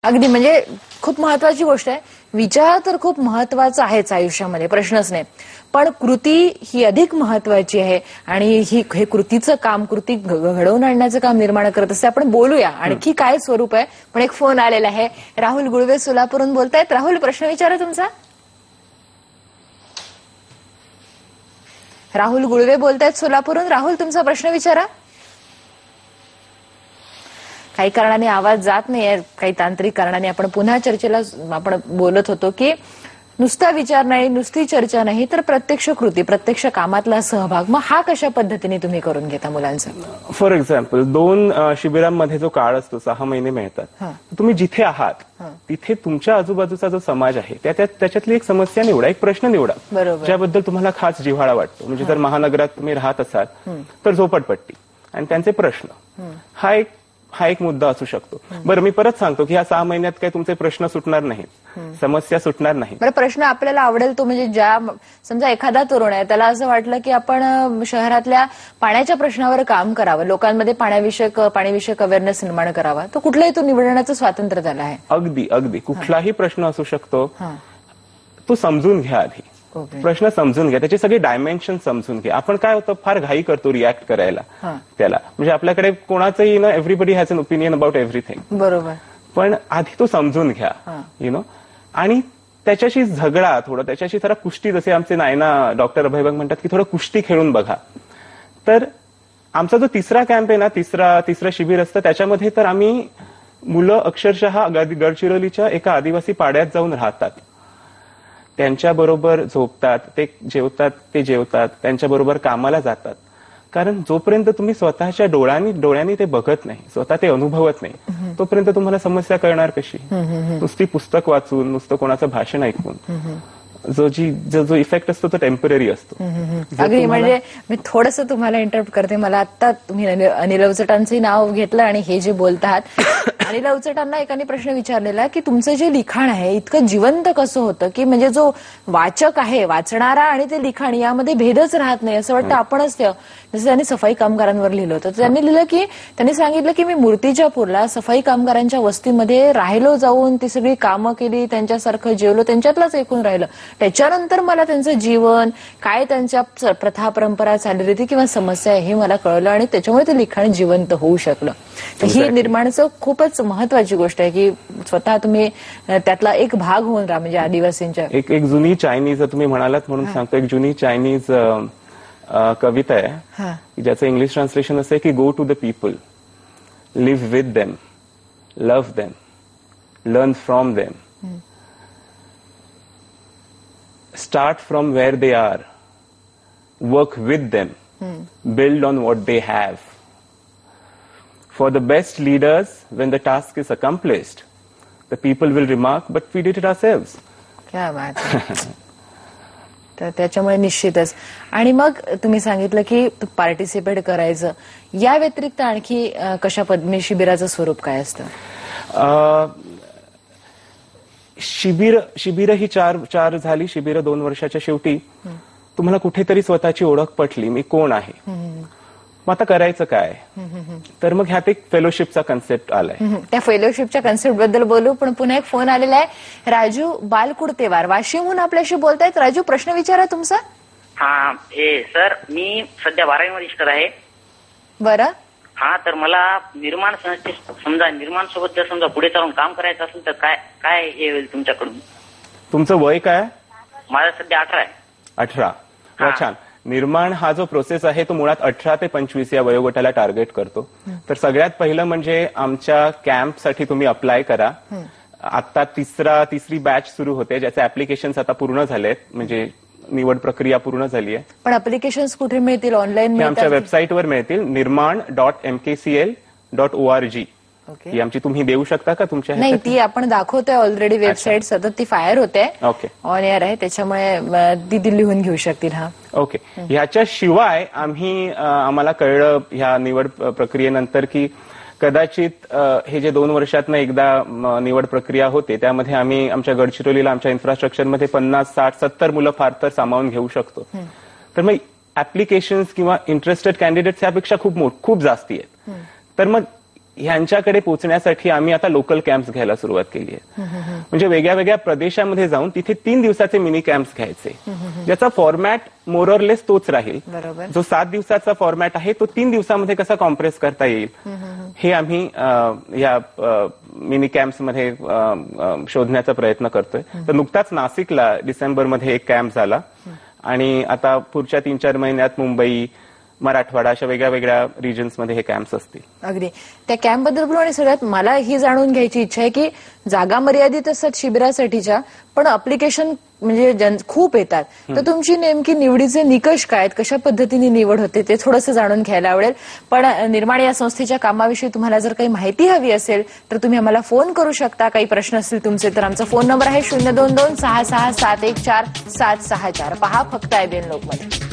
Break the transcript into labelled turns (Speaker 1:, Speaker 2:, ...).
Speaker 1: अगदी म्हणजे खूप महत्वाची गोष्ट आहे. विचार तर खूप महत्वाचा आहेच आयुष्यामध्ये, प्रश्नच नाही. पण कृती ही अधिक महत्वाची आहे आणि हे कृतीचं काम, कृती घडवून आणण्याचं काम निर्माण करत असते. आपण बोलूया आणखी काय स्वरूप आहे. पण एक फोन आलेला आहे. राहुल गुळवे सोलापूरहून बोलतायत. राहुल, प्रश्न विचारा तुमचा. राहुल गुळवे बोलतायत सोलापूरहून. राहुल, तुमचा प्रश्न विचारा. काही कारणाने आवाज जात नाहीये, काही तांत्रिक कारणाने. आपण पुन्हा चर्चेला आपण बोलत होतो की नुसता विचार नाही, नुसती चर्चा नाही, तर प्रत्यक्ष कृती, प्रत्यक्ष कामातला सहभाग. मग हा कशा पद्धतीने तुम्ही करून घेता मुलांचा?
Speaker 2: फॉर एक्झाम्पल 2 शिबिरांमध्ये जो काळ असतो, 6 महिने मिळतात, तुम्ही जिथे आहात तिथे तुमच्या आजूबाजूचा जो समाज आहे त्याच्यातली एक समस्या निवडा, एक प्रश्न निवडा, ज्याबद्दल तुम्हाला खास जिव्हाळा वाटतो. म्हणजे जर महानगरात तुम्ही राहत असाल तर झोपडपट्टी आणि त्यांचे प्रश्न हा एक मुद्दा असू शकतो. बरं, मी परत सांगतो की ह्या 6 महिन्यात काही तुमचे प्रश्न सुटणार नाहीत, समस्या सुटणार नाही.
Speaker 1: बरं, प्रश्न आपल्याला आवडेल तो म्हणजे ज्या समजा एखादा तरुण आहे, त्याला असं वाटलं की आपण शहरातल्या पाण्याच्या प्रश्नावर काम करावं, लोकांमध्ये पाणीविषयक अवेअरनेस निर्माण करावा, तर कुठलाही तो निवडण्याचं स्वातंत्र्य त्याला आहे.
Speaker 2: अगदी कुठलाही प्रश्न असू शकतो, तो समजून घ्या आधी. प्रश्न समजून घ्या, त्याचे सगळे डायमेन्शन समजून घ्या. आपण काय होतं, फार घाई करतो रिॲक्ट करायला त्याला. म्हणजे आपल्याकडे कोणाचंही everybody has an opinion about everything.
Speaker 1: बरोबर.
Speaker 2: पण आधी तो समजून घ्या, आणि त्याच्याशी झगडा, थोडं त्याच्याशी जरा कुस्ती, जसे आमचे नायना डॉक्टर अभयभाग म्हणतात की थोडं कुस्ती खेळून बघा. तर आमचा जो तिसरा कॅम्प आहे ना, तिसरं शिबिर असतं, त्याच्यामध्ये तर आम्ही मुलं अक्षरशः गडचिरोलीच्या एका आदिवासी पाड्यात जाऊन राहतात, त्यांच्याबरोबर झोपतात, ते जेवतात, त्यांच्याबरोबर कामाला जातात. कारण जोपर्यंत तुम्ही स्वतःच्या डोळ्यांनी ते बघत नाही, स्वतः ते अनुभवत नाही, तोपर्यंत तुम्हाला समस्या कळणार कशी? नुसती पुस्तक वाचून, नुसतं कोणाचं भाषण ऐकून जो इफेक्ट असतो तो टेम्पररी असतो.
Speaker 1: अगदी. म्हणजे मी थोडंसं तुम्हाला इंटरप्ट करते. मला आता तुम्ही अनिल अवचटांचंही नाव घेतलं आणि हे जे बोलतात, अनिल अवचटांना एकाने प्रश्न विचारलेला की तुमचं जे लिखाण आहे इतकं जिवंत कसं होतं, की म्हणजे जो वाचक आहे, वाचणारा आणि ते लिखाण यामध्ये भेदच राहत नाही, असं वाटतं आपणच जसं त्यांनी सफाई कामगारांवर लिहिलं होतं. त्यांनी लिहिलं की त्यांनी सांगितलं की मी मूर्तिजापूरला सफाई कामगारांच्या वस्तीमध्ये राहिलो, जाऊन ती सगळी कामं केली, त्यांच्यासारखं जेवलो, त्यांच्यातलाच ऐकून राहिलं. त्याच्यानंतर मला त्यांचं जीवन काय, त्यांच्या प्रथा परंपरा, चालीरीती किंवा समस्या हे मला कळलं आणि त्याच्यामुळे ते लिखाण जिवंत होऊ शकलं. ही निर्माणचं खूपच महत्वाची गोष्ट आहे की स्वतः तुम्ही त्यातला एक भाग होऊन राहा. म्हणजे आदिवासींच्या
Speaker 2: एक जुनी चायनीज तुम्ही म्हणालात म्हणून सांगतो, एक जुनी चायनीज कविता आहे ज्याचं इंग्लिश ट्रान्सलेशन असं आहे की go to the people, live with them, love them, learn from them, start from where they are, work with them, build on what they have. For the best leaders, when the task is accomplished, the people will remark, but we did it ourselves.
Speaker 1: क्या बात आहे. तर त्याच्यामुळे निश्चितच. आणि मग तुम्ही सांगितलं की पार्टिसिपेट करायचं, या व्यतिरिक्त आणखी कशा पद्धतीने शिबिराचं स्वरूप काय असतं? शिबिर ही चार झाली. शिबिर 2 वर्षाच्या शेवटी तुम्हाला कुठेतरी स्वतःची ओळख पटली, मी कोण आहे, मग आता करायचं काय? तर मग ह्यात एक फेलोशिपचा कन्सेप्ट आलाय. त्या फेलोशिपच्या कन्सेप्ट बद्दल बोलू, पण पुन्हा एक फोन आलेला आहे. राजू बालकुडतेवार वाशिमहून आपल्याशी बोलतायत. राजू, प्रश्न विचारा तुमचा.
Speaker 3: हा, सर, मी सध्या 12वी मध्ये शिकत आहे.
Speaker 1: बरं.
Speaker 3: हा, तर मला निर्माण सोबत जर समजा पुढे चालून काम करायचं असेल तर काय हे होईल तुमच्याकडून?
Speaker 2: तुमचं वय काय?
Speaker 3: माझं सध्या 18 आहे.
Speaker 2: 18. छान. निर्माण हा जो प्रोसेस आहे तो मुळात 18 ते 25 या वयोगटाला टार्गेट करतो. तर सगळ्यात पहिलं म्हणजे आमच्या कॅम्पसाठी तुम्ही अप्लाय करा. आता तिसरी बॅच सुरू होते, ज्याचे ऍप्लिकेशन्स आता पूर्ण झालेत, म्हणजे निवड प्रक्रिया पूर्ण झाली आहे.
Speaker 1: पण ऍप्लिकेशन्स कुठे मिळतील? ऑनलाईन
Speaker 2: आमच्या वेबसाईटवर मिळतील, निर्माण.mkcl.org. ही आमची तुम्ही देऊ शकता का तुमच्या?
Speaker 1: नाही, ती आपण दाखवतोय ऑलरेडी वेबसाईट, सतत ती फायर होते, ऑन एअर आहे, त्याच्यामुळे ती लिहून घेऊ शकतील. हा,
Speaker 2: ओके. ह्याच्याशिवाय आम्हाला कळलं ह्या निवड प्रक्रियेनंतर की कदाचित हे जे 2 वर्षातनं एकदा निवड प्रक्रिया होते, त्यामध्ये आम्ही आमच्या गडचिरोलीला आमच्या इन्फ्रास्ट्रक्चरमध्ये 50, 60, 70 मुलं फार तर सामावून घेऊ शकतो. तर मग ऍप्लिकेशन्स किंवा इंटरेस्टेड कॅन्डिडेट्स यापेक्षा खूप जास्ती आहेत. तर मग ह्यांच्याकडे पोहोचण्यासाठी आम्ही आता लोकल कॅम्प्स घ्यायला सुरुवात केली आहे. म्हणजे वेगळ्या वेगळ्या प्रदेशामध्ये जाऊन तिथे 3 दिवसाचे मिनी कॅम्प्स घ्यायचे, ज्याचा फॉर्मॅट मोरलेस तोच राहील. जो 7 दिवसाचा फॉर्मॅट आहे तो 3 दिवसामध्ये कसा कॉम्प्रेस करता येईल हे आम्ही या मिनी कॅम्प्समध्ये शोधण्याचा प्रयत्न करतोय. तर नुकताच नाशिकला डिसेंबरमध्ये एक कॅम्प झाला आणि आता पुढच्या 3-4 महिन्यात मुंबई, मराठवाडा अशा वेगळ्या वेगळ्या रिजन्समध्ये हे कॅम्प्स असतील.
Speaker 1: अगदी त्या कॅम्पबद्दल बोलू. आणि सगळ्यात मला ही जाणून घ्यायची इच्छा आहे की जागा मर्यादित असतात शिबिरासाठीच्या, पण अप्लिकेशन म्हणजे खूप येतात, तर तुमची नेमकी निवडीचे निकष काय आहेत, कशा पद्धतीने निवड होते ते थोडंसं जाणून घ्यायला आवडेल. पण निर्माण या संस्थेच्या कामाविषयी तुम्हाला जर काही माहिती हवी असेल तर तुम्ही आम्हाला फोन करू शकता. काही प्रश्न असतील तुमचे तर आमचा फोन नंबर आहे 022-66714764. पहा फक्त IBN लोकमध्ये.